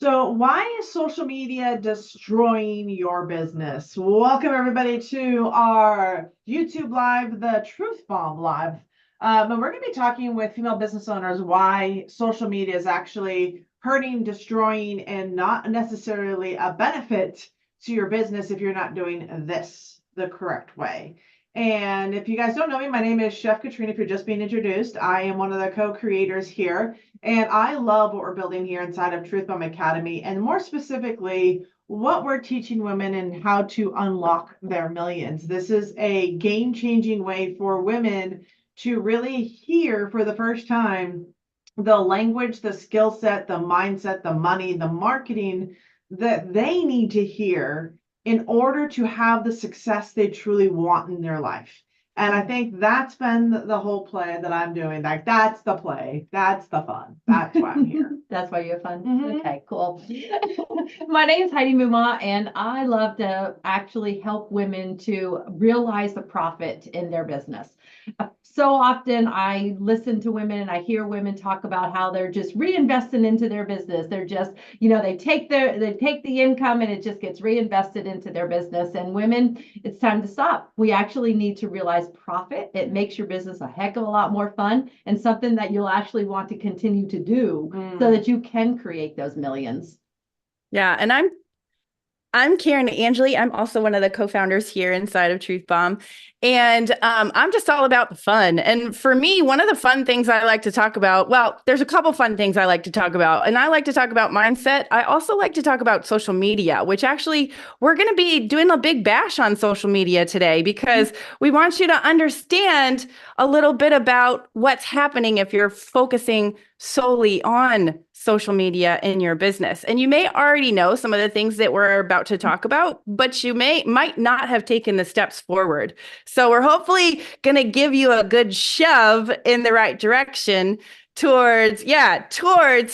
So, why is social media destroying your business? Welcome, everybody, to our YouTube Live, the Truth Bomb Live. And we're going to be talking with female business owners why social media is actually hurting, destroying, and not necessarily a benefit to your business if you're not doing this the correct way. And if you guys don't know me, my name is Chef Katrina. If you're just being introduced, I am one of the co-creators here. And I love what we're building here inside of Truth Bomb Academy, and more specifically, what we're teaching women and how to unlock their millions. This is a game-changing way for women to really hear for the first time the language, the skill set, the mindset, the money, the marketing that they need to hear in order to have the success they truly want in their life. And I think that's been the whole play that I'm doing. Like, that's the play. That's the fun. That's why I'm here. That's why you have fun. Mhm. Okay, cool. My name is Heidi Muma, and I love to actually help women to realize the profit in their business. So often I listen to women and I hear women talk about how they're just reinvesting into their business. They're just, they take the income and it just gets reinvested into their business. And women, it's time to stop. We actually need to realize profit. It makes your business a heck of a lot more fun and something that you'll actually want to continue to do so that you can create those millions. Yeah, and I'm Karen Angeli. I'm also one of the co-founders here inside of Truth Bomb. And I'm just all about the fun. And for me, one of the fun things I like to talk about, well, there's a couple fun things I like to talk about. And I like to talk about mindset. I also like to talk about social media, which actually we're going to be doing a big bash on social media today because we want you to understand a little bit about what's happening if you're focusing solely on social media in your business. And you may already know some of the things that we're about to talk about, but you might not have taken the steps forward. So we're hopefully going to give you a good shove in the right direction towards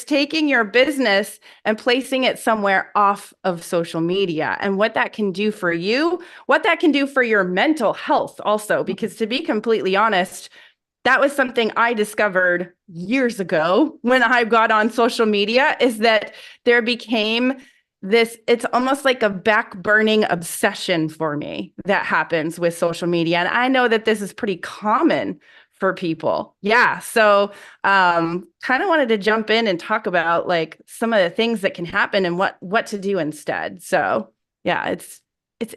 taking your business and placing it somewhere off of social media, and what that can do for you, what that can do for your mental health also, because to be completely honest, that was something I discovered years ago when I got on social media, is that there became this, it's almost like a back burning obsession for me that happens with social media. And I know that this is pretty common for people. Yeah. So kind of wanted to jump in and talk about like some of the things that can happen and what to do instead. So yeah, it's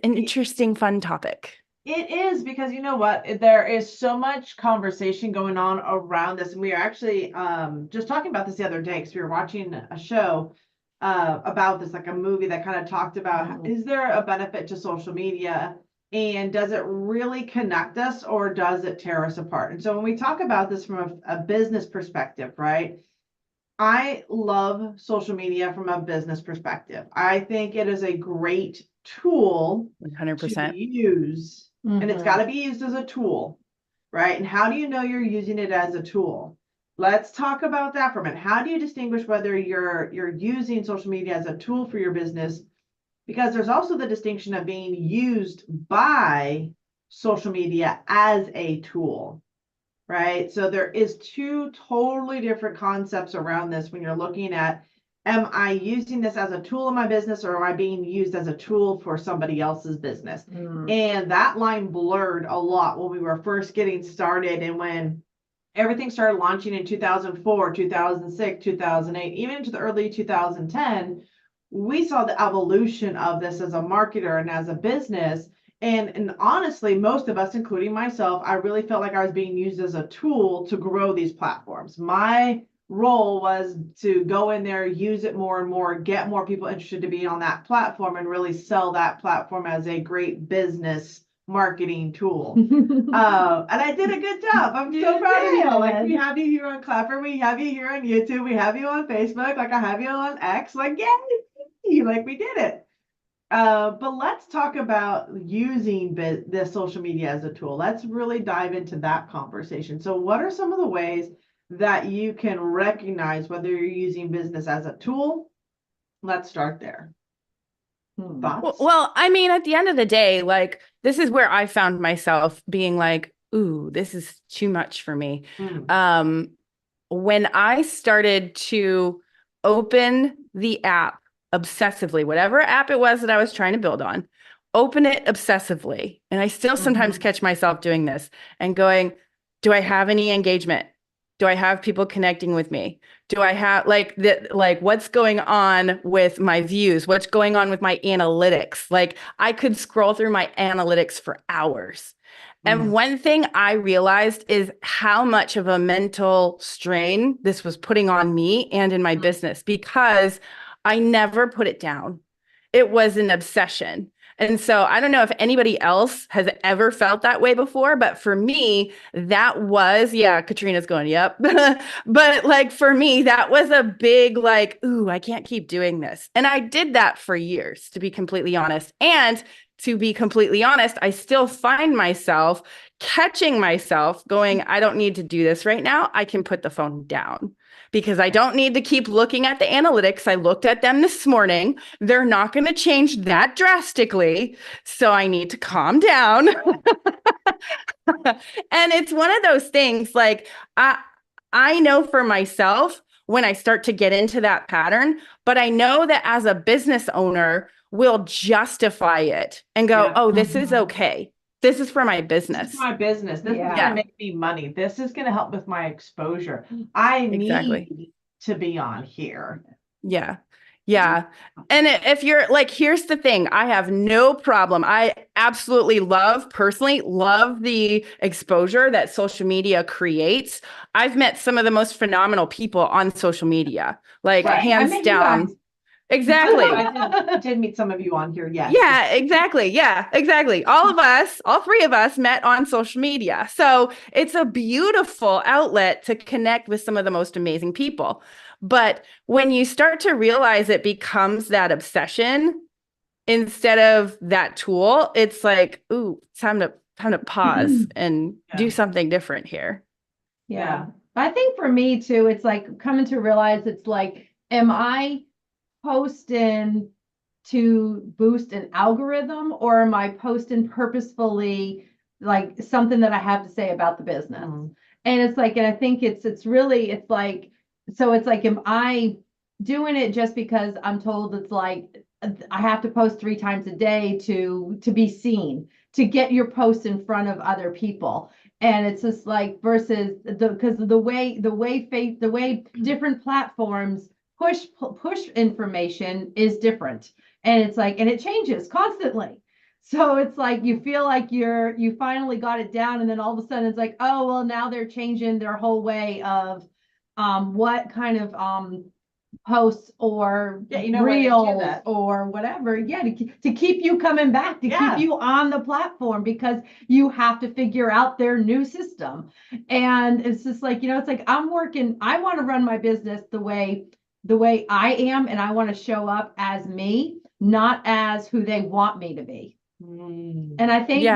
an interesting, fun topic. It is, because you know what? There is so much conversation going on around this. And we are actually just talking about this the other day because we were watching a show about this, like a movie that kind of talked about, is there a benefit to social media, and does it really connect us or does it tear us apart? And so when we talk about this from a business perspective, right? I love social media from a business perspective. I think it is a great tool 100%. to use, and it's got to be used as a tool, right? And how do you know you're using it as a tool? Let's talk about that for a minute. How do you distinguish whether you're using social media as a tool for your business? Because there's also the distinction of being used by social media as a tool, right? So there is two totally different concepts around this when you're looking at, am I using this as a tool in my business, or am I being used as a tool for somebody else's business? And that line blurred a lot when we were first getting started, and when everything started launching in 2004, 2006, 2008, even into the early 2010, we saw the evolution of this as a marketer and as a business. And honestly, most of us, including myself, I really felt like I was being used as a tool to grow these platforms. My role was to go in there, use it more and more, get more people interested to be on that platform, and really sell that platform as a great business marketing tool. And I did a good job. I'm so proud of you. Like, we have you here on Clapper, we have you here on YouTube, we have you on Facebook, like I have you on X, like, yay, like we did it. But let's talk about using this social media as a tool. Let's really dive into that conversation. So what are some of the ways that you can recognize whether you're using business as a tool? Let's start there. Thoughts? Well, I mean, at the end of the day, like, this is where I found myself being like, ooh, this is too much for me. When I started to open the app obsessively, whatever app it was that I was trying to build on, open it obsessively. And I still sometimes catch myself doing this and going, do I have any engagement? Do I have people connecting with me? Do I have like what's going on with my views? What's going on with my analytics? Like I could scroll through my analytics for hours. And one thing I realized is how much of a mental strain this was putting on me and in my business, because I never put it down. It was an obsession. And so I don't know if anybody else has ever felt that way before, but for me, that was, yeah, Katrina's going, yep. But like for me, that was a big like, ooh, I can't keep doing this. And I did that for years, to be completely honest. And to be completely honest, I still find myself catching myself going, I don't need to do this right now. I can put the phone down because I don't need to keep looking at the analytics. I looked at them this morning. They're not going to change that drastically. So I need to calm down. And it's one of those things like I know for myself when I start to get into that pattern, but I know that as a business owner, will justify it and go, oh, this is okay. This is for my business. This is my business. This is going Yeah. to make me money. This is going to help with my exposure. I Exactly. need to be on here. Yeah. Yeah. And if you're like, here's the thing, I have no problem. I absolutely personally love the exposure that social media creates. I've met some of the most phenomenal people on social media, like Right. hands down. Exactly. I did meet some of you on here. Yes. Yeah, exactly. Yeah, exactly. All three of us met on social media. So it's a beautiful outlet to connect with some of the most amazing people. But when you start to realize it becomes that obsession instead of that tool, it's like, ooh, time to pause and do something different here. Yeah. I think for me too, it's like coming to realize it's like, am I posting to boost an algorithm, or am I posting purposefully like something that I have to say about the business? And it's like, and I think it's really, it's like, so it's like, am I doing it just because I'm told it's like, I have to post 3 times a day to be seen, to get your posts in front of other people? And it's just like, versus because the way different platforms push information is different. And it's like, and it changes constantly. So it's like, you feel like you finally got it down. And then all of a sudden it's like, oh, well, now they're changing their whole way of what kind of posts or reels or whatever. Yeah. To keep you coming back, to keep you on the platform, because you have to figure out their new system. And it's just like, it's like, I want to run my business the way I am, and I want to show up as me, not as who they want me to be. And I think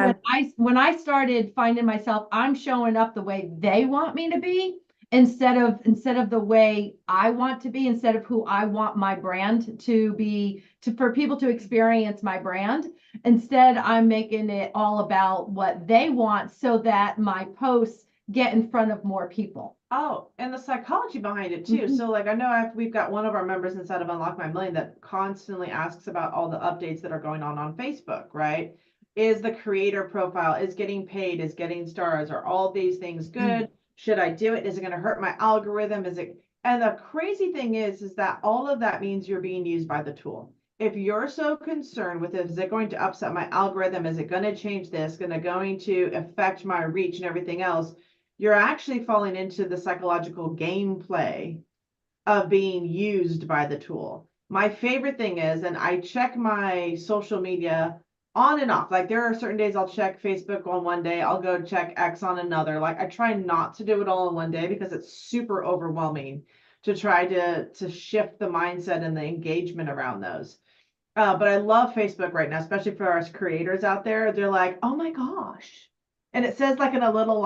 when I started finding myself, I'm showing up the way they want me to be, instead of the way I want to be, instead of who I want my brand to be, for people to experience my brand. Instead, I'm making it all about what they want, so that my posts get in front of more people. Oh, and the psychology behind it too. So like, I know we've got one of our members inside of Unlock My Million that constantly asks about all the updates that are going on Facebook, right? Is the creator profile, is getting paid, is getting stars, are all these things good? Should I do it? Is it going to hurt my algorithm? And the crazy thing is that all of that means you're being used by the tool. If you're so concerned with, is it going to upset my algorithm? Is it going to change this? Going to affect my reach and everything else? You're actually falling into the psychological gameplay of being used by the tool. My favorite thing is, and I check my social media on and off. Like there are certain days I'll check Facebook on one day, I'll go check X on another. Like I try not to do it all in one day because it's super overwhelming to try to shift the mindset and the engagement around those. But I love Facebook right now, especially for us creators out there. They're like, oh my gosh. And it says like in a little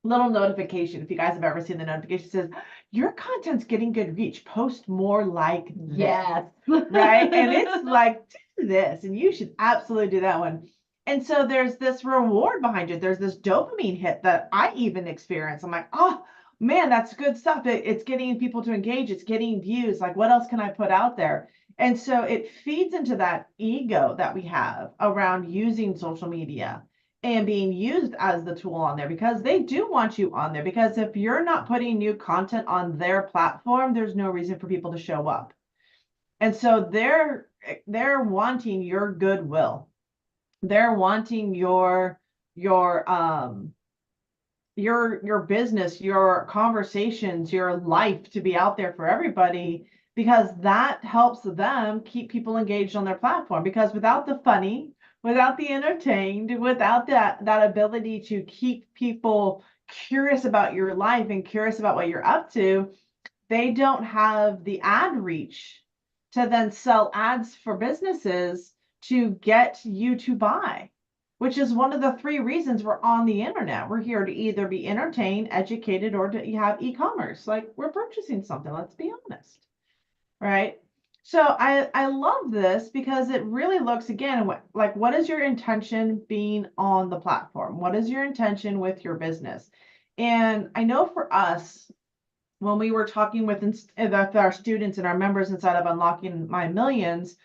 little notification, if you guys have ever seen the notification, says your content's getting good reach, post more like this. Yes. Right. And it's like, do this, and you should absolutely do that one. And so there's this reward behind it. There's this dopamine hit that I even experience. I'm like, oh, man, that's good stuff. It's getting people to engage. It's getting views. Like, what else can I put out there? And so it feeds into that ego that we have around using social media and being used as the tool on there, because they do want you on there. Because if you're not putting new content on their platform, there's no reason for people to show up. And so they're wanting your goodwill. They're wanting your business, your conversations, your life to be out there for everybody, because that helps them keep people engaged on their platform. Because without the funny, without the entertained, without that ability to keep people curious about your life and curious about what you're up to, they don't have the ad reach to then sell ads for businesses to get you to buy, which is one of the 3 reasons we're on the internet. We're here to either be entertained, educated, or to have e-commerce. Like, we're purchasing something, let's be honest, right? So I love this because it really looks, again, like, what is your intention being on the platform? What is your intention with your business? And I know for us, when we were talking with our students and our members inside of Unlocking My Millions,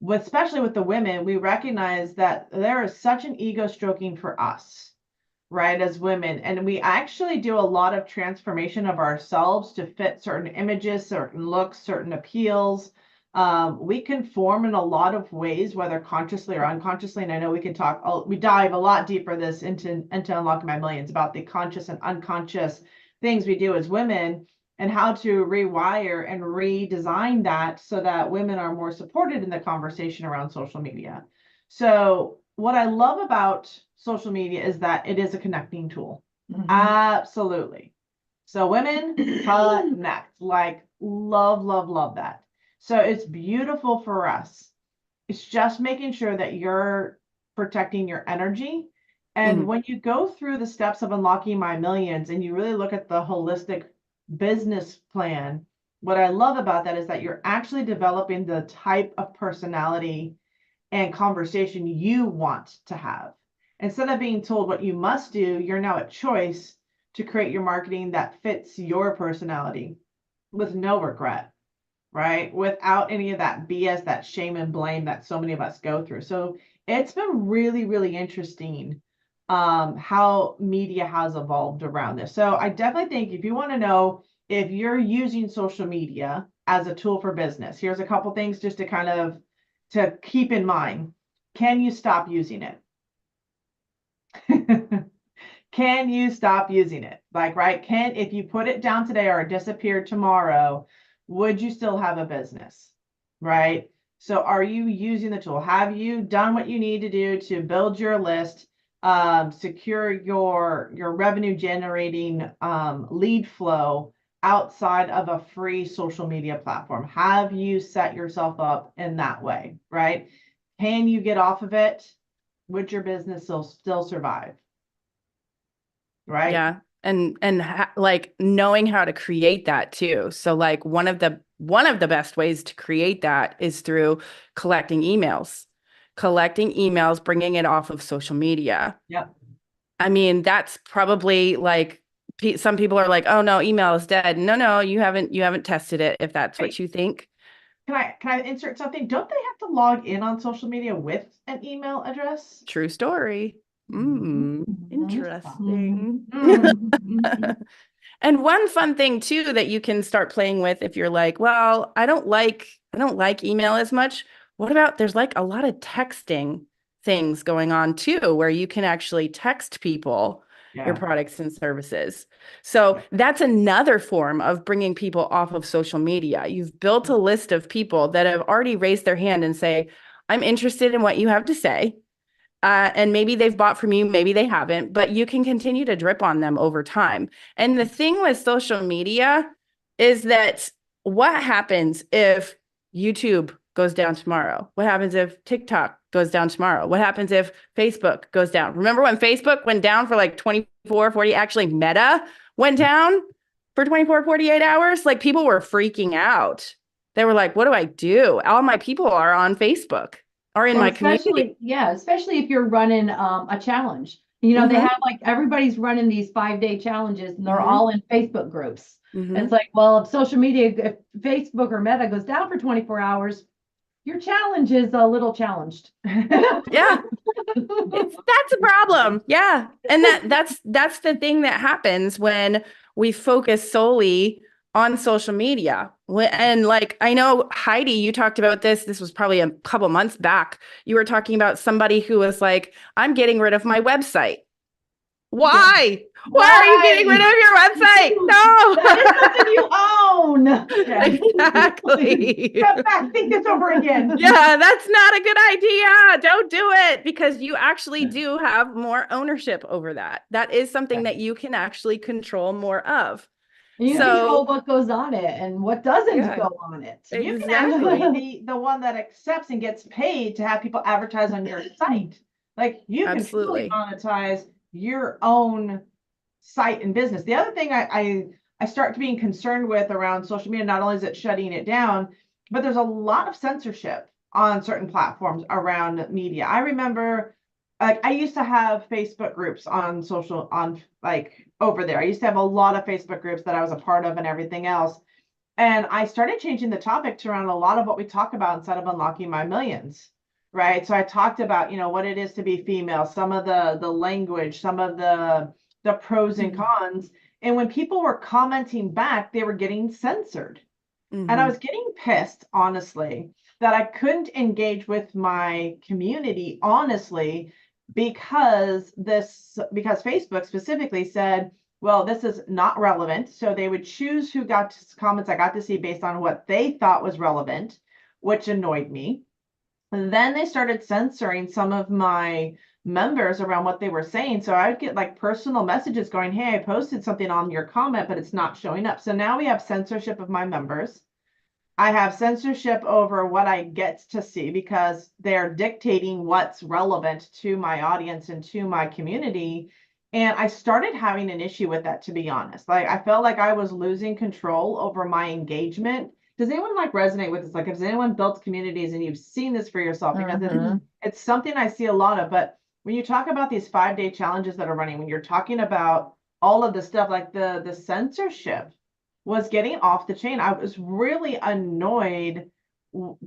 especially with the women, we recognize that there is such an ego stroking for us, right, as women. And we actually do a lot of transformation of ourselves to fit certain images, certain looks, certain appeals. We conform in a lot of ways, whether consciously or unconsciously. And I know we dive a lot deeper into Unlocking My Millions about the conscious and unconscious things we do as women, and how to rewire and redesign that so that women are more supported in the conversation around social media. So what I love about social media is that it is a connecting tool. Mm-hmm. Absolutely. So women connect, like, love that. So it's beautiful for us. It's just making sure that you're protecting your energy. And when you go through the steps of Unlocking My Millions and you really look at the holistic business plan, what I love about that is that you're actually developing the type of personality and conversation you want to have. Instead of being told what you must do, you're now at choice to create your marketing that fits your personality with no regret, right? Without any of that BS, that shame and blame that so many of us go through. So it's been really, really interesting how media has evolved around this. So I definitely think if you want to know if you're using social media as a tool for business, here's a couple things just to kind of to keep in mind. Can you stop using it? Can you stop using it? Like, right? If you put it down today or it disappeared tomorrow, would you still have a business? Right? So are you using the tool? Have you done what you need to do to build your list? Secure your revenue generating lead flow outside of a free social media platform? Have you set yourself up in that way, right? Can you get off of it? Would your business still survive? Right? Yeah. And like knowing how to create that too. So like one of the best ways to create that is through collecting emails, bringing it off of social media. Yep. I mean, that's probably like some people are like, oh no, email is dead. No, you haven't tested it if that's what you think. Can I insert something? Don't they have to log in on social media with an email address? True story. Interesting. And one fun thing too that you can start playing with if you're like, well, I don't like email as much. What about there's like a lot of texting things going on too, where you can actually text people your products and services. So that's another form of bringing people off of social media. You've built a list of people that have already raised their hand and say, I'm interested in what you have to say. And maybe they've bought from you, maybe they haven't, but you can continue to drip on them over time. And the thing with social media is that what happens if YouTube goes down tomorrow? What happens if TikTok goes down tomorrow? What happens if Facebook goes down? Remember when Facebook went down for like 24, 40, actually Meta went down for 24, 48 hours? Like people were freaking out. They were like, what do I do? All my people are on Facebook. Are in my community. Especially if you're running a challenge. They Mhm. have like everybody's running these 5-day challenges and they're Mhm. all in Facebook groups. Mhm. It's like, well, if social media, if Facebook or Meta goes down for 24 hours, your challenge is a little challenged. Yeah. That's a problem. Yeah. And that's the thing that happens when we focus solely on social media. And like, I know Heidi, you talked about this. This was probably a couple months back. You were talking about somebody who was like, I'm getting rid of my website. Why? Why are you getting rid of your website? No. That is something you own. Yeah. Exactly. Step back, think this over again. Yeah, that's not a good idea. Don't do it because you actually do have more ownership over that. That is something that you can actually control more of. You So- control what goes on it and what doesn't Yeah. go on it. You can Exactly. actually be the one that accepts and gets paid to have people advertise on your site. Like you can truly Absolutely. monetize your own site and business. The other thing I start being concerned with around social media, not only is it shutting it down, but there's a lot of censorship on certain platforms around media. I remember like I used to have Facebook groups on like over there. I used to have a lot of Facebook groups that I was a part of and everything else. And I started changing the topics around a lot of what we talk about inside of Unlocking My Millions, right? So I talked about, what it is to be female, some of the language, some of the pros and cons. And when people were commenting back, they were getting censored. And I Mhm. was getting pissed, honestly, that I couldn't engage with my community, honestly, because Facebook specifically said, well, this is not relevant. So they would choose who got comments I got to see based on what they thought was relevant, which annoyed me. And then they started censoring some of my members around what they were saying. So I would get like personal messages going, hey, I posted something on your comment, but it's not showing up. So now we have censorship of my members. I have censorship over what I get to see because they're dictating what's relevant to my audience and to my community. And I started having an issue with that, to be honest. Like I felt like I was losing control over my engagement. Does anyone like resonate with this? Like, has anyone built communities and you've seen this for yourself? Because it's something I see a lot of. But when you talk about these 5-day challenges that are running, when you're talking about all of the stuff like the censorship was getting off the chain. I was really annoyed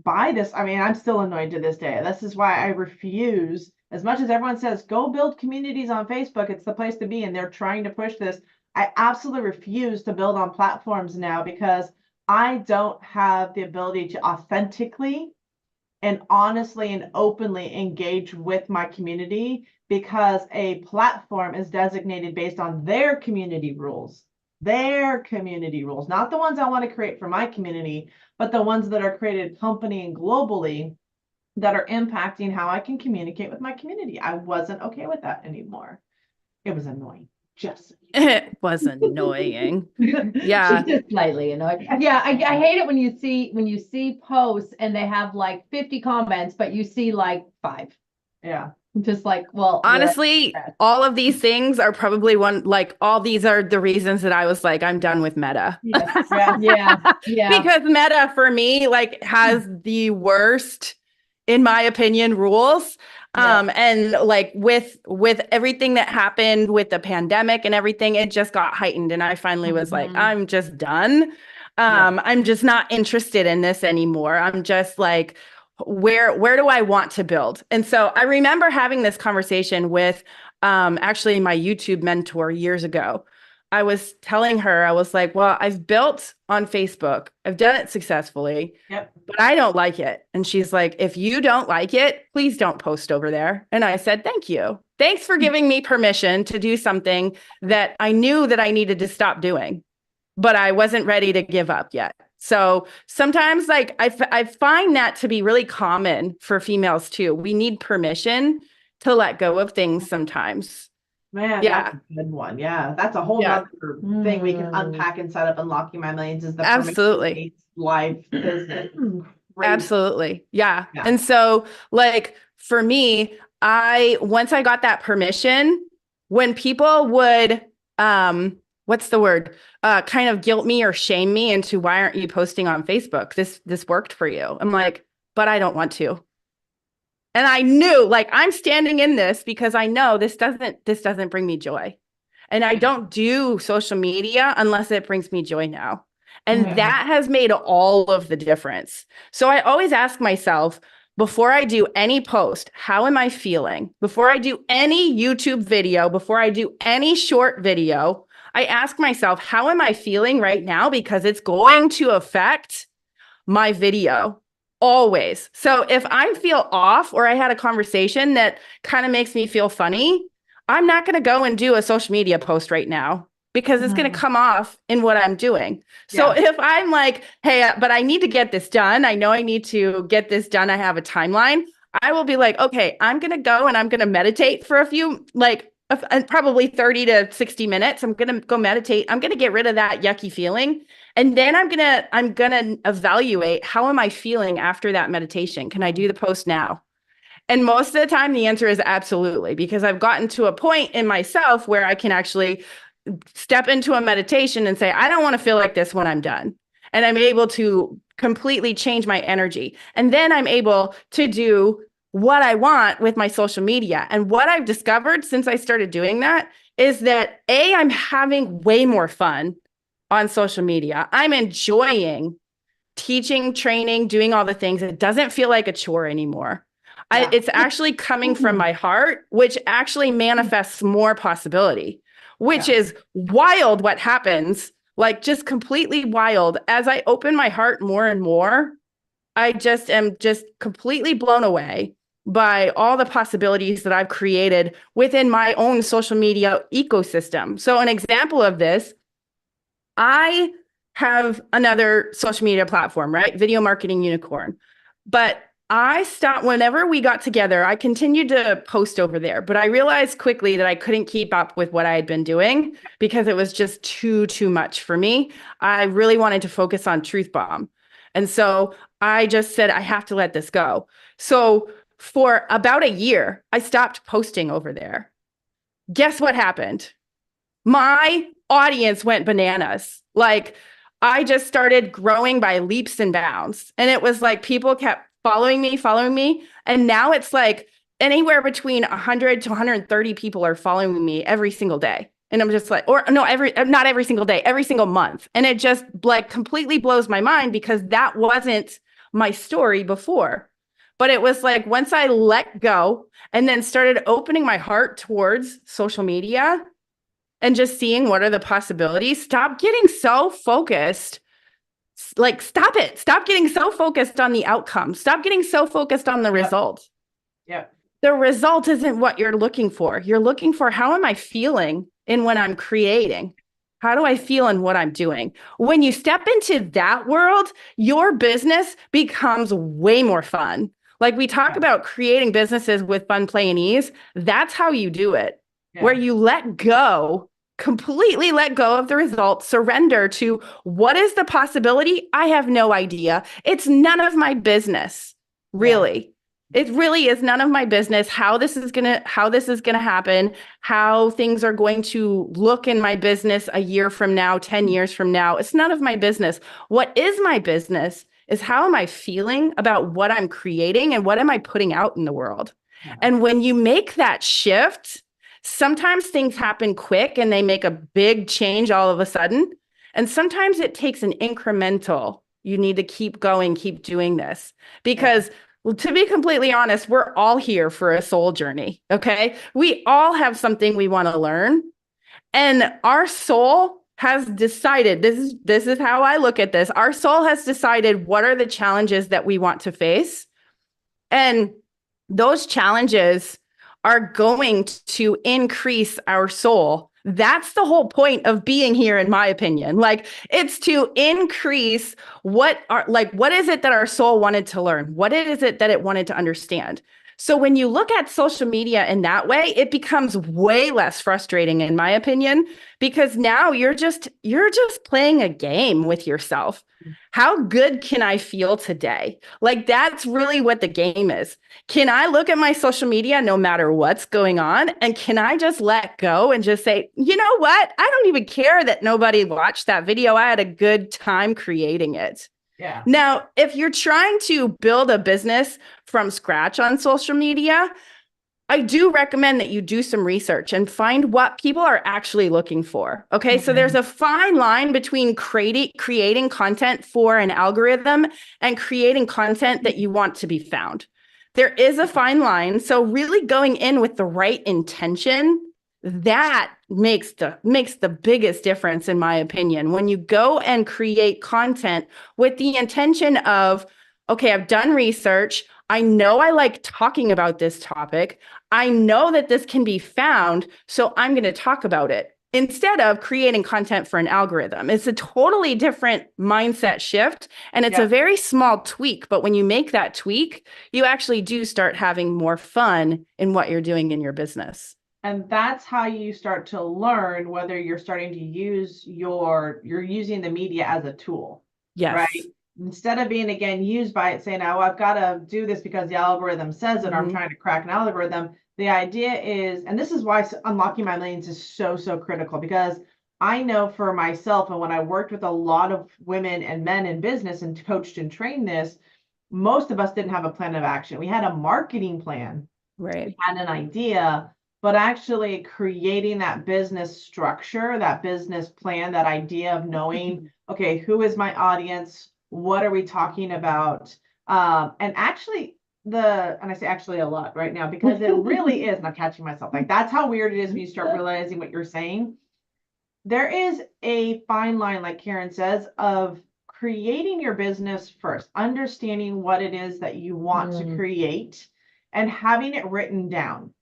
by this. I mean, I'm still annoyed to this day. This is why I refuse, as much as everyone says, go build communities on Facebook, it's the place to be, and they're trying to push this. I absolutely refuse to build on platforms now because I don't have the ability to authentically and honestly and openly engage with my community because a platform is designated based on their community rules, not the ones I want to create for my community, but the ones that are created company and globally that are impacting how I can communicate with my community. I wasn't okay with that anymore. It was annoying. Just It was annoying. Yeah. She's just slightly annoyed. Yeah, I hate it when you see posts and they have like 50 comments, but you see like 5. yeah. Just like, well, Honestly, all of these things are probably all these are the reasons that I was like, I'm done with Meta. yeah. Because Meta for me, like, has the worst, in my opinion, rules. And like with everything that happened with the pandemic and everything, it just got heightened. And I finally was like, I'm just done. I'm just not interested in this anymore. I'm just like, where do I want to build? And so I remember having this conversation with actually my YouTube mentor years ago. I was telling her, I was like, well, I've built on Facebook. I've done it successfully, but I don't like it. And she's like, if you don't like it, please don't post over there. And I said, thank you. Thanks for giving me permission to do something that I knew that I needed to stop doing, but I wasn't ready to give up yet. So sometimes like I find that to be really common for females too. We need permission to let go of things sometimes. Man, that's a good one. Yeah, that's a whole nother thing we can unpack inside of Unlocking My Millions is the Absolutely life business. Absolutely. Yeah. And so like for me, once I got that permission, when people would what's the word? Kind of guilt me or shame me into why aren't you posting on Facebook? This worked for you. I'm like, but I don't want to. And I knew, like, I'm standing in this because I know this doesn't bring me joy. And I don't do social media unless it brings me joy now. And that has made all of the difference. So I always ask myself, before I do any post, how am I feeling? Before I do any YouTube video, before I do any short video, I ask myself, how am I feeling right now? Because it's going to affect my video always. So if I feel off or I had a conversation that kind of makes me feel funny, I'm not going to go and do a social media post right now because it's going to come off in what I'm doing. So if I'm like, hey, but I need to get this done. I know I need to get this done. I have a timeline. I will be like, okay, I'm going to go and I'm going to meditate for a few, like probably 30 to 60 minutes. I'm going to go meditate. I'm going to get rid of that yucky feeling. And then I'm going to evaluate, how am I feeling after that meditation? Can I do the post now? And most of the time, the answer is absolutely, because I've gotten to a point in myself where I can actually step into a meditation and say, I don't want to feel like this when I'm done. And I'm able to completely change my energy. And then I'm able to do what I want with my social media. And what I've discovered since I started doing that is that I'm having way more fun on social media. I'm enjoying teaching, training, doing all the things. It doesn't feel like a chore anymore. It's actually coming from my heart, which actually manifests more possibility, which is wild what happens, like just completely wild. As I open my heart more and more, I just am just completely blown away by all the possibilities that I've created within my own social media ecosystem. So an example of this, I have another social media platform, right? Video Marketing Unicorn. But I stopped whenever we got together. I continued to post over there, but I realized quickly that I couldn't keep up with what I had been doing because it was just too much for me. I really wanted to focus on Truth Bomb. And so I just said, I have to let this go. So for about a year, I stopped posting over there. Guess what happened? My audience went bananas. Like, I just started growing by leaps and bounds. And it was like people kept following me. And now it's like anywhere between 100 to 130 people are following me every single day. And I'm just like, or no, not every single day, every single month. And it just like completely blows my mind because that wasn't my story before. But it was like, once I let go and then started opening my heart towards social media and just seeing what are the possibilities, stop getting so focused. Like, stop it. Stop getting so focused on the outcome. Stop getting so focused on the result. Yeah. The result isn't what you're looking for. You're looking for, how am I feeling in when I'm creating? How do I feel in what I'm doing? When you step into that world, your business becomes way more fun. Like, we talk about creating businesses with fun, play, and ease. That's how you do it, where you let go, completely let go of the result, surrender to what is the possibility? I have no idea. It's none of my business, really. It really is none of my business how this is gonna happen, how things are going to look in my business a year from now, 10 years from now. It's none of my business. What is my business is, how am I feeling about what I'm creating and what am I putting out in the world? And when you make that shift, sometimes things happen quick and they make a big change all of a sudden. And sometimes it takes an incremental. You need to keep going, keep doing this. Because to be completely honest, we're all here for a soul journey, okay? We all have something we want to learn. And our soul has decided, this is how I look at this. Our soul has decided what are the challenges that we want to face. And those challenges are going to increase our soul. That's the whole point of being here, in my opinion. Like, it's to increase what is it that our soul wanted to learn? What is it that it wanted to understand? So when you look at social media in that way, it becomes way less frustrating, in my opinion, because now you're just playing a game with yourself. How good can I feel today? Like, that's really what the game is. Can I look at my social media no matter what's going on? And can I just let go and just say, you know what? I don't even care that nobody watched that video. I had a good time creating it. Yeah. Now, if you're trying to build a business from scratch on social media, I do recommend that you do some research and find what people are actually looking for. Okay. So there's a fine line between creating content for an algorithm and creating content that you want to be found. There is a fine line. So really going in with the right intention, that makes the biggest difference, in my opinion. When you go and create content with the intention of, okay, I've done research. I know I like talking about this topic. I know that this can be found, so I'm going to talk about it instead of creating content for an algorithm. It's a totally different mindset shift, and it's a very small tweak. But when you make that tweak, you actually do start having more fun in what you're doing in your business. And that's how you start to learn whether you're starting to use you're using the media as a tool. Yes. Right. Instead of being, again, used by it saying, oh, I've got to do this because the algorithm says it, or I'm trying to crack an algorithm. The idea is, and this is why unlocking my millions is so, so critical, because I know for myself, and when I worked with a lot of women and men in business and coached and trained this, most of us didn't have a plan of action. We had a marketing plan. Right. We had an idea, but actually creating that business structure, that business plan, that idea of knowing, okay, who is my audience? What are we talking about? And actually and I say actually a lot right now, because it really is, and I'm catching myself, like, that's how weird it is when you start realizing what you're saying. There is a fine line, like Karen says, of creating your business first, understanding what it is that you want to create and having it written down.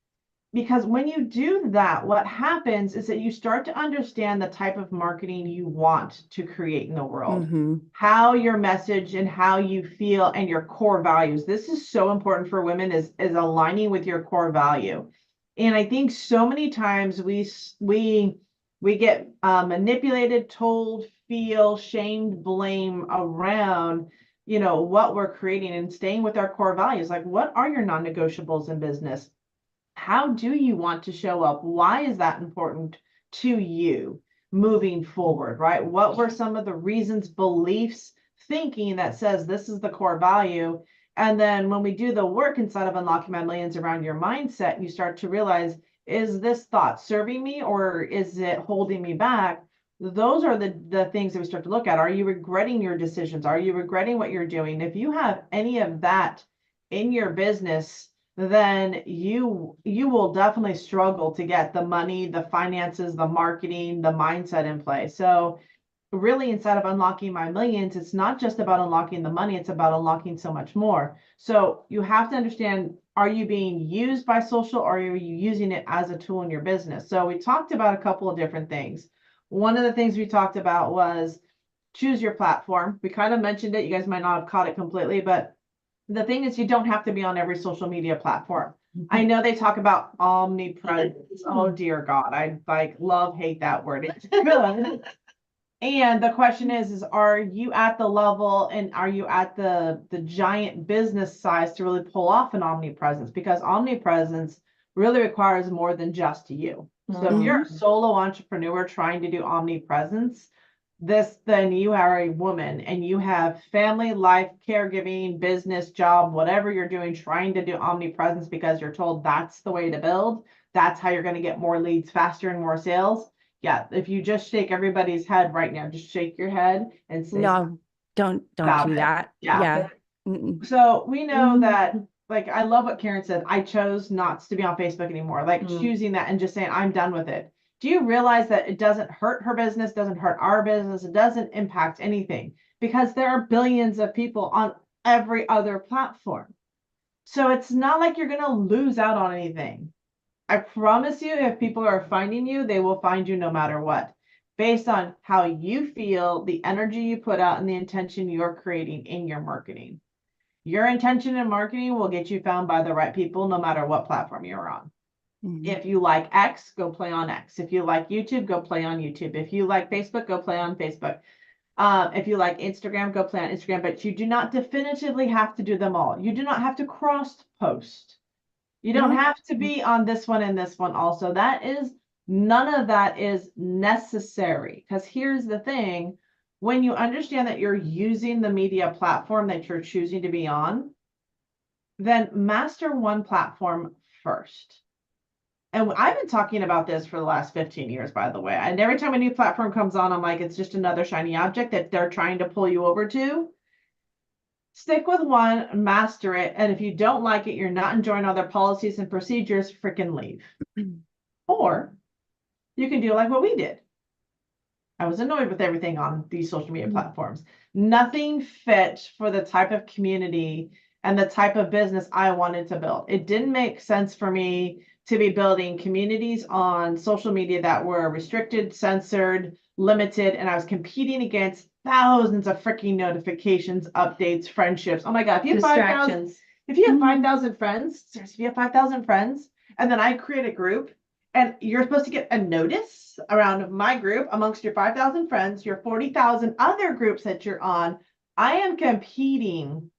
Because when you do that, what happens is that you start to understand the type of marketing you want to create in the world, how your message and how you feel and your core values. This is so important for women, is aligning with your core value. And I think so many times we get manipulated, told, feel, shamed, blame around, what we're creating, and staying with our core values. Like, what are your non-negotiables in business? How do you want to show up? Why is that important to you moving forward, right? What were some of the reasons, beliefs, thinking that says this is the core value? And then when we do the work inside of Unlocking My Millions around your mindset, you start to realize, is this thought serving me, or is it holding me back? Those are the things that we start to look at. Are you regretting your decisions? Are you regretting what you're doing? If you have any of that in your business, then you will definitely struggle to get the money, the finances, the marketing, the mindset in place. So really, inside of Unlocking My Millions, it's not just about unlocking the money, it's about unlocking so much more. So you have to understand, are you being used by social, or are you using it as a tool in your business? So we talked about a couple of different things. One of the things we talked about was choose your platform. We kind of mentioned it. You guys might not have caught it completely, but the thing is, you don't have to be on every social media platform. I know they talk about omnipresence. Oh dear God, I love, hate that word. It's good. And the question is are you at the level, and are you at the giant business size to really pull off an omnipresence? Because omnipresence really requires more than just you. So if you're a solo entrepreneur trying to do omnipresence, then you are a woman and you have family, life, caregiving, business, job, whatever you're doing, trying to do omnipresence because you're told that's the way to build. That's how you're going to get more leads faster and more sales. Yeah. If you just shake everybody's head right now, just shake your head and say, no, don't do that. Yeah. So we know that, like, I love what Karen said. I chose not to be on Facebook anymore, like choosing that and just saying, I'm done with it. Do you realize that it doesn't hurt her business, doesn't hurt our business, it doesn't impact anything, because there are billions of people on every other platform. So it's not like you're going to lose out on anything. I promise you, if people are finding you, they will find you no matter what, based on how you feel, the energy you put out, and the intention you're creating in your marketing. Your intention in marketing will get you found by the right people, no matter what platform you're on. If you like X, go play on X. If you like YouTube, go play on YouTube. If you like Facebook, go play on Facebook. If you like Instagram, go play on Instagram. But you do not definitively have to do them all. You do not have to cross post. You don't have to be on this one and this one also. None of that is necessary. Because here's the thing. when you understand that you're using the media platform that you're choosing to be on, then master one platform first. And I've been talking about this for the last 15 years, by the way. And every time a new platform comes on, I'm like, it's just another shiny object that they're trying to pull you over to. Stick with one, master it. And if you don't like it, you're not enjoying all their policies and procedures, freaking leave. Or you can do like what we did. I was annoyed with everything on these social media platforms. Nothing fit for the type of community and the type of business I wanted to build. It didn't make sense for me to be building communities on social media that were restricted, censored, limited, and I was competing against thousands of freaking notifications, updates, friendships. Oh my God, if you have 5,000, if you have 5,000 friends, seriously, if you have 5,000 friends, and then I create a group, and you're supposed to get a notice around my group amongst your 5,000 friends, your 40,000 other groups that you're on, I am competing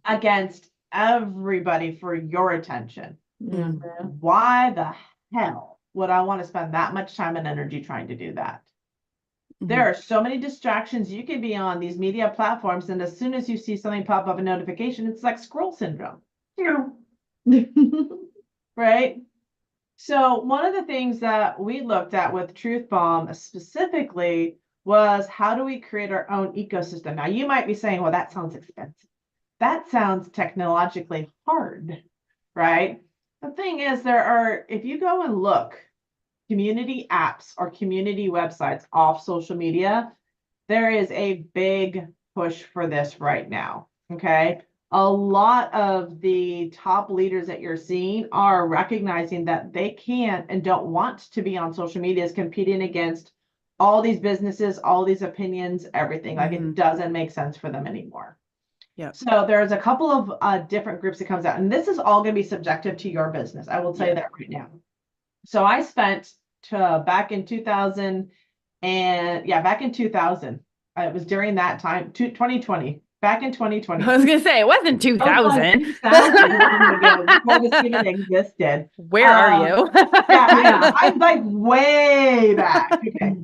against everybody for your attention. Why the hell would I want to spend that much time and energy trying to do that? There are so many distractions you can be on these media platforms, and as soon as you see something pop up a notification, it's like scroll syndrome. Right? So one of the things that we looked at with Truth Bomb specifically was, how do we create our own ecosystem? Now you might be saying, well, that sounds expensive. That sounds technologically hard, right? The thing is, if you go and look community apps or community websites off social media, there is a big push for this right now. Okay. A lot of the top leaders that you're seeing are recognizing that they can't and don't want to be on social media, is competing against all these businesses, all these opinions, everything. Like it doesn't make sense for them anymore. Yeah. So there's a couple of different groups that comes out, and this is all going to be subjective to your business. I will tell you that right now. So I spent back in 2000 it was during that time, 2020, back in 2020. I was going to say, it wasn't 2000. Before this even existed. Where are you? I'm like way back. Okay.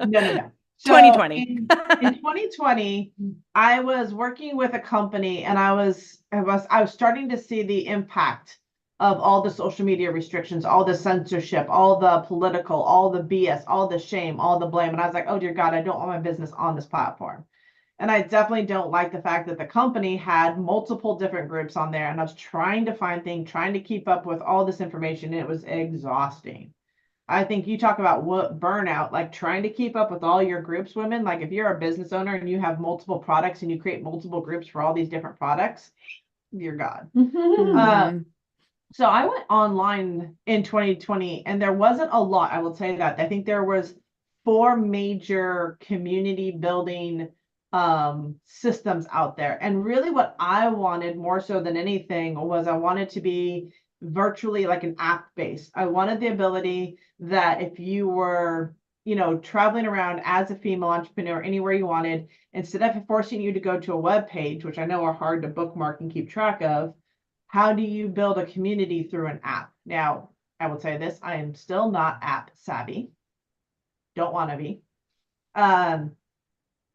No. So 2020. In 2020, I was working with a company, and I was starting to see the impact of all the social media restrictions, all the censorship, all the political, all the BS, all the shame, all the blame. And I was like, oh dear God, I don't want my business on this platform. And I definitely don't like the fact that the company had multiple different groups on there. And I was trying to find things, trying to keep up with all this information. It was exhausting. I think you talk about what burnout, like trying to keep up with all your groups, women. Like if you're a business owner and you have multiple products and you create multiple groups for all these different products, dear God. So I went online in 2020, and there wasn't a lot. I will tell you that. I think there was 4 major community building systems out there. And really what I wanted more so than anything was, I wanted to be virtually like an app based. I wanted the ability that if you were, traveling around as a female entrepreneur anywhere you wanted, instead of forcing you to go to a web page, which I know are hard to bookmark and keep track of, how do you build a community through an app? Now, I will say this, I am still not app savvy. Don't want to be.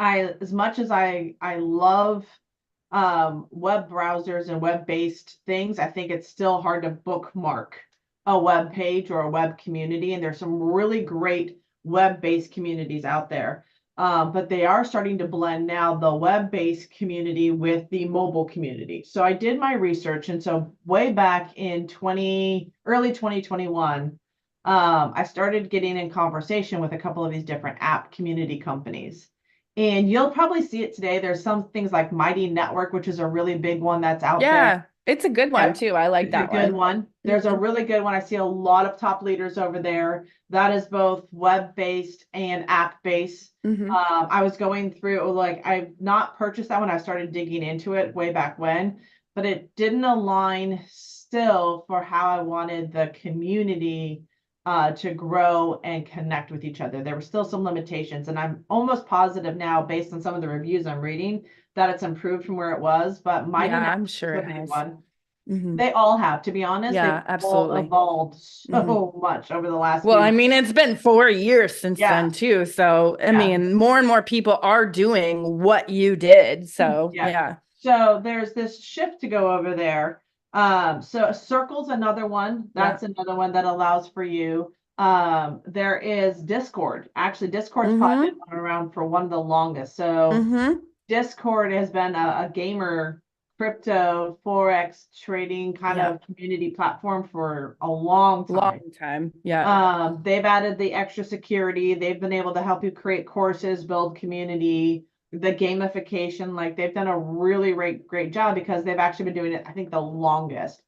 As much as I love web browsers and web-based things, I think it's still hard to bookmark a web page or a web community. And there's some really great web-based communities out there. But they are starting to blend now the web-based community with the mobile community. So I did my research. And so way back in early 2021, I started getting in conversation with a couple of these different app community companies. And you'll probably see it today. There's some things like Mighty Network, which is a really big one that's out there. Yeah, it's a good one too. I like that one. Good one. There's a really good one. I see a lot of top leaders over there. That is both web-based and app-based. I was going through, like, I've not purchased that one. I started digging into it way back when, but it didn't align still for how I wanted the community to grow and connect with each other. There were still some limitations, and I'm almost positive now, based on some of the reviews I'm reading, that it's improved from where it was. But I'm sure it has. They all have, to be honest. Yeah, They've all absolutely. evolved so much over the last Well, few I years. mean, it's been 4 years since Yeah. then too. So, I Yeah. mean, more and more people are doing what you did. So, Yeah. yeah. So there's this shift to go over there. So Circle's another one. That's another one that allows for you. There is Discord. Actually, Discord's probably been around for one of the longest. So Discord has been a gamer crypto forex trading kind of community platform for a long time. Yeah. They've added the extra security. They've been able to help you create courses, build community, the gamification. Like they've done a really great job because they've actually been doing it, I think, the longest.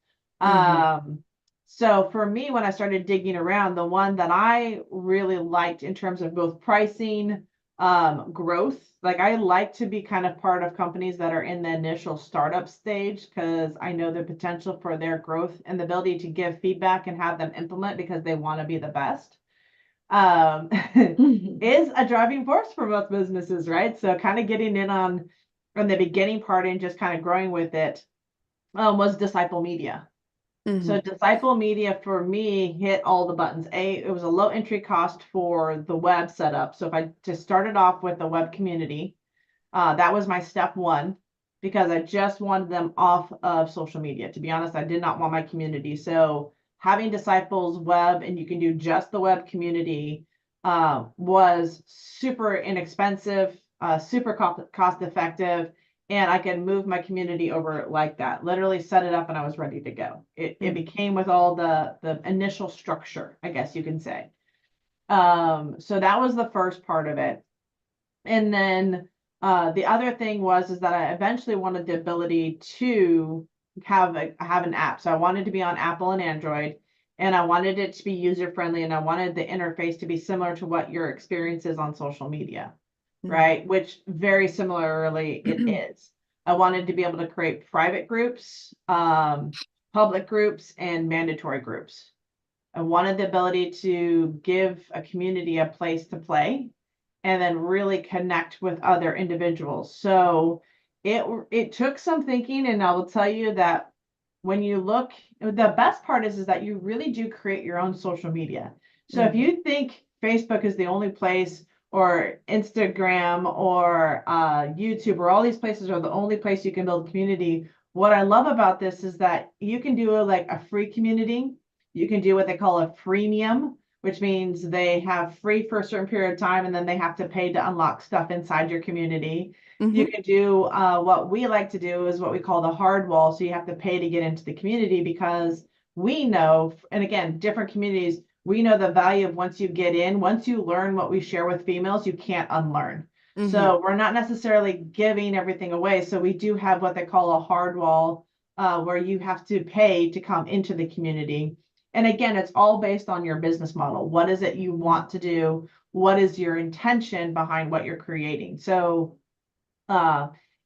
So for me, when I started digging around, the one that I really liked in terms of both pricing, growth, like I like to be kind of part of companies that are in the initial startup stage because I know the potential for their growth and the ability to give feedback and have them implement because they want to be the best. Is a driving force for most businesses, right? So kind of getting in on from the beginning part and just kind of growing with it was Disciple Media. So Disciple Media for me hit all the buttons. It was a low entry cost for the web setup. So if I just started off with the web community, that was my step one because I just wanted them off of social media. To be honest, I did not want my community. So having Disciples web and you can do just the web community was super inexpensive, super cost effective. And I could move my community over like that, literally set it up and I was ready to go. It became with all the initial structure, I guess you can say. So that was the first part of it. And then the other thing is that I eventually wanted the ability to have an app. So I wanted to be on Apple and Android, and I wanted it to be user friendly, and I wanted the interface to be similar to what your experience is on social media, right? Which very similarly it is. I wanted to be able to create private groups, public groups, and mandatory groups. I wanted the ability to give a community a place to play and then really connect with other individuals. So it took some thinking, and I will tell you that when you look, the best part is that you really do create your own social media. So if you think Facebook is the only place, or Instagram, or YouTube, or all these places are the only place you can build community, what I love about this is that you can do like a free community. You can do what they call a freemium, which means they have free for a certain period of time and then they have to pay to unlock stuff inside your community. You can do what we like to do is what we call the hard wall. So you have to pay to get into the community because we know, and again, different communities, we know the value of once you get in, once you learn what we share with females, you can't unlearn. So we're not necessarily giving everything away. So we do have what they call a hard wall where you have to pay to come into the community. And again, it's all based on your business model. What is it you want to do? What is your intention behind what you're creating? So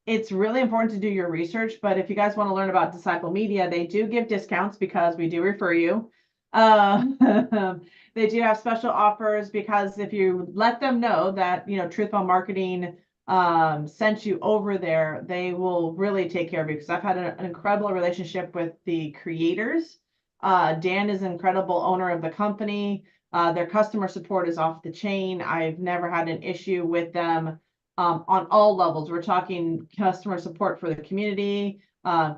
it's really important to do your research. But if you guys want to learn about Disciple Media, they do give discounts because we do refer you. They do have special offers because if you let them know that, Truth Bomb Marketing sent you over there, they will really take care of you because I've had an incredible relationship with the creators. Dan is an incredible owner of the company. Their customer support is off the chain. I've never had an issue with them on all levels. We're talking customer support for the community,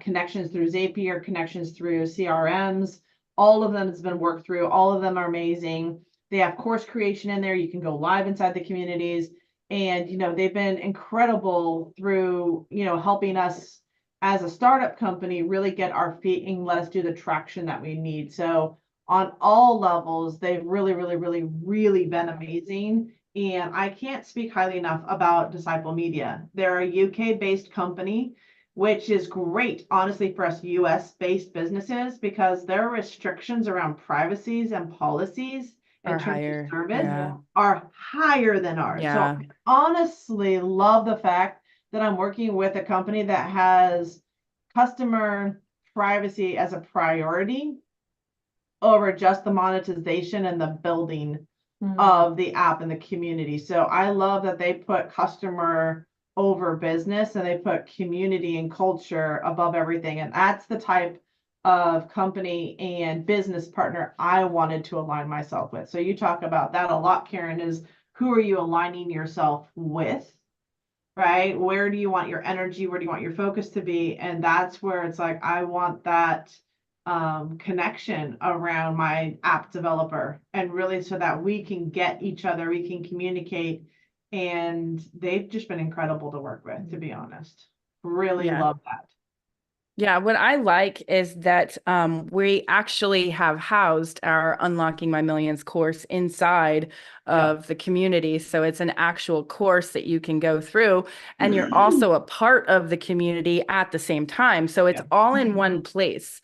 connections through Zapier, connections through CRMs. All of them has been worked through. All of them are amazing. They have course creation in there. You can go live inside the communities. And, they've been incredible through, helping us as a startup company really get our feet and let us do the traction that we need. So on all levels, they've really, really, really, really been amazing. And I can't speak highly enough about Disciple Media. They're a UK-based company, which is great, honestly, for us US-based businesses because their restrictions around privacies and policies in terms of service are higher than ours. So I honestly love the fact that I'm working with a company that has customer privacy as a priority over just the monetization and the building of the app and the community. So I love that they put customer over business and they put community and culture above everything. And that's the type of company and business partner I wanted to align myself with. So you talk about that a lot, Karen, is who are you aligning yourself with, right? Where do you want your energy? Where do you want your focus to be? And that's where it's like, I want that connection around my app developer, and really so that we can get each other, we can communicate. And they've just been incredible to work with, to be honest. Really Yeah. love that. Yeah, what I like is that we actually have housed our Unlocking My Millions course inside of the community. So it's an actual course that you can go through, and you're also a part of the community at the same time. So it's all in one place.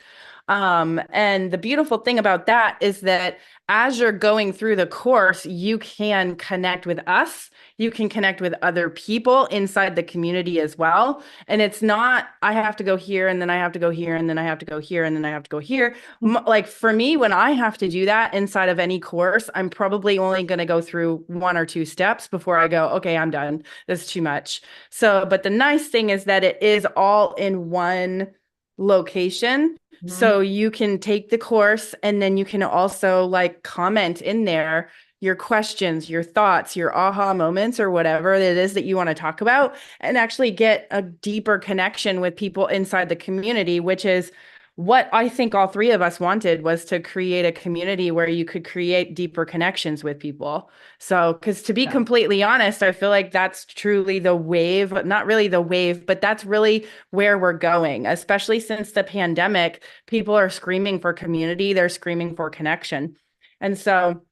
And the beautiful thing about that is that as you're going through the course, you can connect with us. You can connect with other people inside the community as well. And it's not, I have to go here and then I have to go here and then I have to go here and then I have to go here. Like for me, when I have to do that inside of any course, I'm probably only going to go through 1 or 2 steps before I go, okay, I'm done. That's too much. So, but the nice thing is that it is all in one location. So you can take the course, and then you can also like comment in there your questions, your thoughts, your aha moments, or whatever it is that you want to talk about, and actually get a deeper connection with people inside the community, which is what I think all 3 of us wanted, was to create a community where you could create deeper connections with people. So, because to be completely honest, I feel like that's truly the wave, not really the wave, but that's really where we're going, especially since the pandemic. People are screaming for community, they're screaming for connection. And so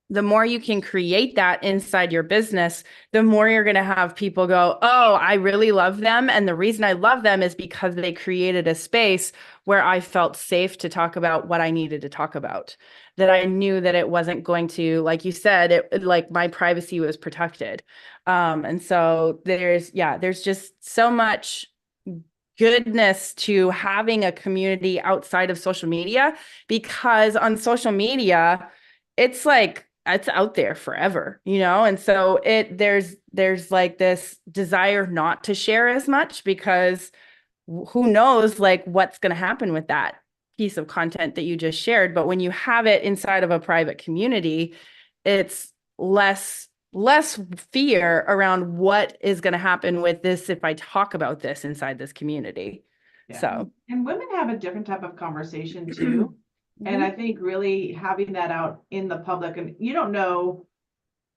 the more you can create that inside your business, the more you're going to have people go, oh, I really love them. And the reason I love them is because they created a space where I felt safe to talk about what I needed to talk about, that I knew that it wasn't going to, like you said, it like my privacy was protected. And so there's just so much goodness to having a community outside of social media, because on social media, it's like, it's out there forever, and so there's like this desire not to share as much, because who knows like what's going to happen with that piece of content that you just shared. But when you have it inside of a private community, it's less fear around what is going to happen with this if I talk about this inside this community. So, and women have a different type of conversation too. And I think really having that out in the public, and you don't know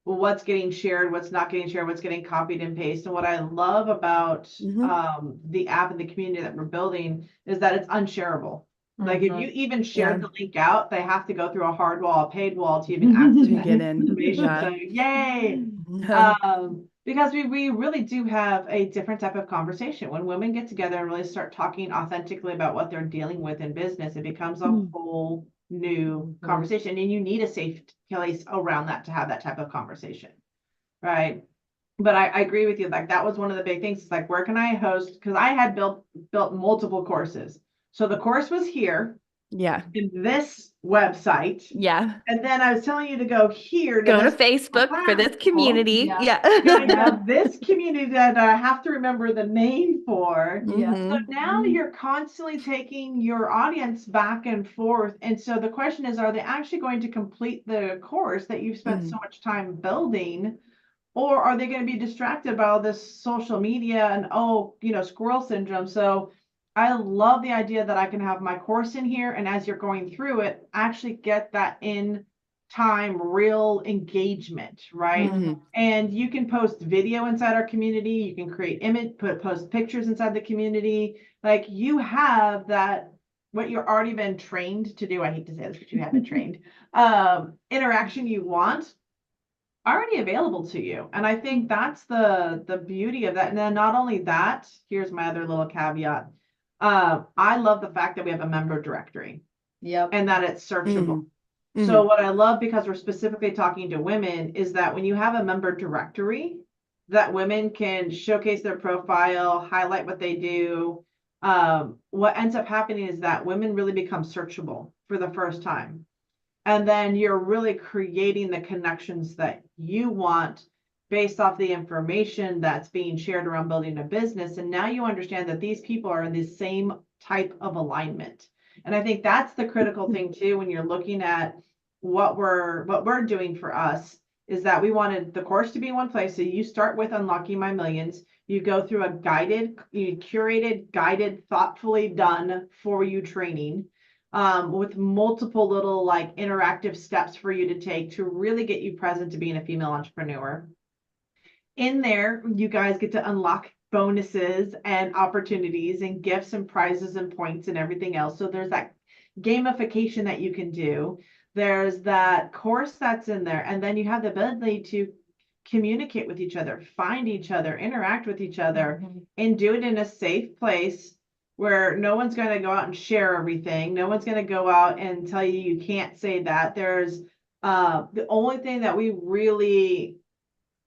what's getting shared, what's not getting shared, what's getting copied and pasted. And what I love about the app and the community that we're building is that it's unshareable. Like if you even share the link out, they have to go through a hard wall, a paid wall to even access that information. So yay! Because we really do have a different type of conversation. When women get together and really start talking authentically about what they're dealing with in business, it becomes a whole new conversation, and you need a safe place around that to have that type of conversation, right? But I agree with you. Like that was one of the big things. It's like, where can I host? Because I had built multiple courses. So the course was here. Yeah. In this website. Yeah. And then I was telling you to go here. Go to Facebook for this community. Yeah. I have this community that I have to remember the name for. Yeah. So now you're constantly taking your audience back and forth. And so the question is, are they actually going to complete the course that you've spent so much time building? Or are they going to be distracted by all this social media and, squirrel syndrome? So I love the idea that I can have my course in here, and as you're going through it, actually get that in time, real engagement, right? And you can post video inside our community. You can create post pictures inside the community. Like you have that, what you're already been trained to do. I hate to say this, but you have been trained. Interaction you want already available to you. And I think that's the beauty of that. And then not only that, here's my other little caveat. I love the fact that we have a member directory. And that it's searchable. So what I love, because we're specifically talking to women, is that when you have a member directory, that women can showcase their profile, highlight what they do. What ends up happening is that women really become searchable for the first time. And then you're really creating the connections that you want based off the information that's being shared around building a business. And now you understand that these people are in the same type of alignment. And I think that's the critical thing too, when you're looking at what we're doing for us, is that we wanted the course to be in one place. So you start with Unlocking My Millions. You go through a curated, guided, thoughtfully done for you training, with multiple little like interactive steps for you to take to really get you present to being a female entrepreneur. In there, you guys get to unlock bonuses and opportunities and gifts and prizes and points and everything else. So there's that gamification that you can do. There's that course that's in there. And then you have the ability to communicate with each other, find each other, interact with each other, and do it in a safe place where no one's going to go out and share everything. No one's going to go out and tell you you can't say that. There's the only thing that we really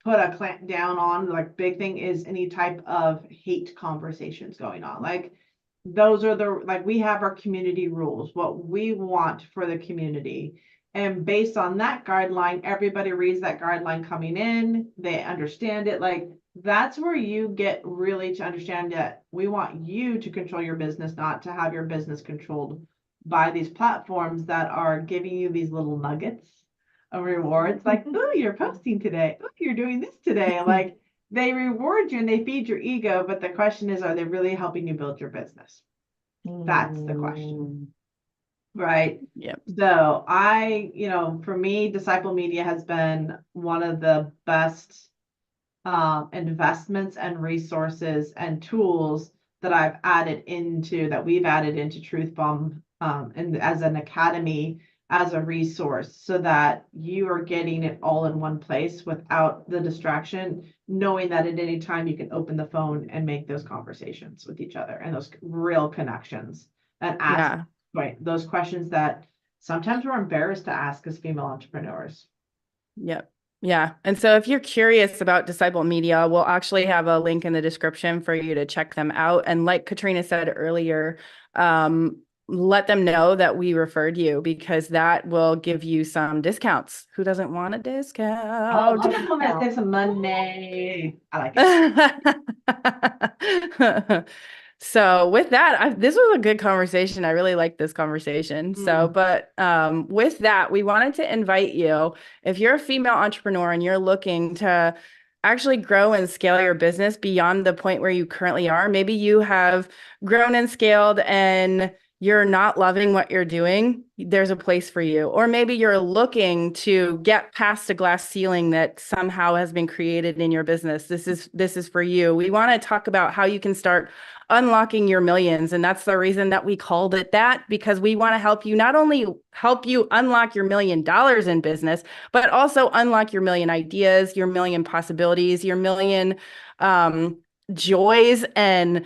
put a clamp down on, like big thing, is any type of hate conversations going on. Like those are like we have our community rules, what we want for the community. And based on that guideline, everybody reads that guideline coming in, they understand it. Like that's where you get really to understand that we want you to control your business, not to have your business controlled by these platforms that are giving you these little nuggets of rewards. Like, oh, you're posting today. Oh, you're doing this today. Like they reward you and they feed your ego. But the question is, are they really helping you build your business? That's the question. Right. Yep. So for me, Disciple Media has been one of the best investments and resources and tools that we've added into Truth Bomb, and as an academy, as a resource, so that you are getting it all in one place without the distraction, knowing that at any time you can open the phone and make those conversations with each other and those real connections and ask those questions that sometimes we're embarrassed to ask as female entrepreneurs. Yep. Yeah. And so if you're curious about Disciple Media, we'll actually have a link in the description for you to check them out. And like Katrina said earlier, let them know that we referred you, because that will give you some discounts. Who doesn't want a discount? Oh, wonderful. There's some money. I like it. So with that, this was a good conversation. I really liked this conversation. So, but with that, we wanted to invite you, if you're a female entrepreneur and you're looking to actually grow and scale your business beyond the point where you currently are, maybe you have grown and scaled and you're not loving what you're doing, there's a place for you. Or maybe you're looking to get past a glass ceiling that somehow has been created in your business. This is for you. We want to talk about how you can start unlocking your millions. And that's the reason that we called it that, because we want to help you, not only help you unlock your $1 million in business, but also unlock your million ideas, your million possibilities, your million joys and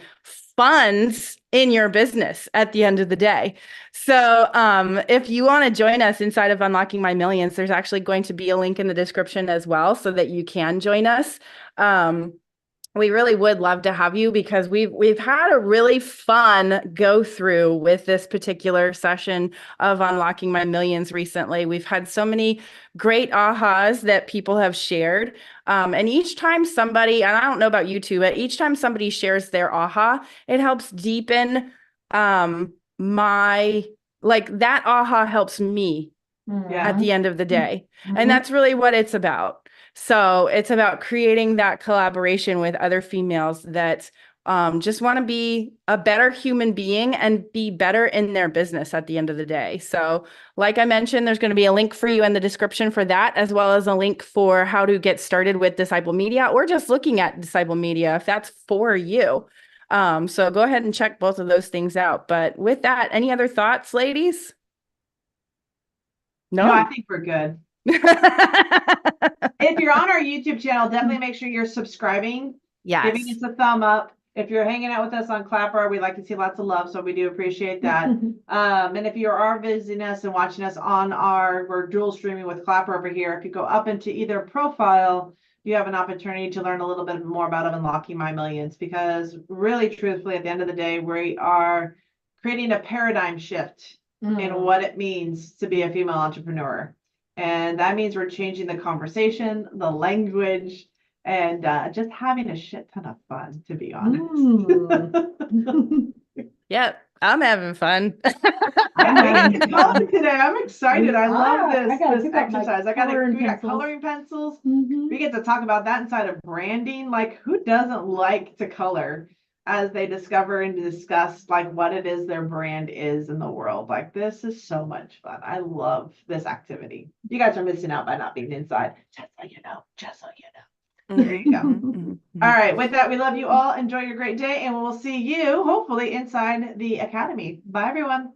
funds in your business at the end of the day. So if you want to join us inside of Unlocking My Millions, there's actually going to be a link in the description as well, so that you can join us. We really would love to have you, because we've had a really fun go through with this particular session of Unlocking My Millions recently. We've had so many great ahas that people have shared. And each time somebody, and I don't know about you two, but each time somebody shares their aha, it helps deepen that aha helps me at the end of the day. And that's really what it's about. So it's about creating that collaboration with other females that just want to be a better human being and be better in their business at the end of the day. So like I mentioned, there's going to be a link for you in the description for that, as well as a link for how to get started with Disciple Media, or just looking at Disciple Media if that's for you. So go ahead and check both of those things out. But with that, any other thoughts, ladies? No, I think we're good. If you're on our YouTube channel, definitely make sure you're subscribing, giving us a thumb up. If you're hanging out with us on Clapper, we like to see lots of love, so we do appreciate that. And if you are visiting us and watching us on we're dual streaming with Clapper over here. If you go up into either profile, you have an opportunity to learn a little bit more about Unlocking My Millions, because really, truthfully, at the end of the day, we are creating a paradigm shift in what it means to be a female entrepreneur. And that means we're changing the conversation, the language, and just having a shit ton of fun, to be honest. Yep. I'm having fun. I'm making coloring today. I'm excited. I love I this gotta this pick up my exercise. We got coloring pencils. Mhm. We get to talk about that inside of branding. Like, who doesn't like to color as they discover and discuss like what it is their brand is in the world? Like, this is so much fun. I love this activity. You guys are missing out by not being inside. Just so you know. Just so you know. There you go. All right. With that, we love you all. Enjoy your great day, and we'll see you hopefully inside the academy. Bye, everyone.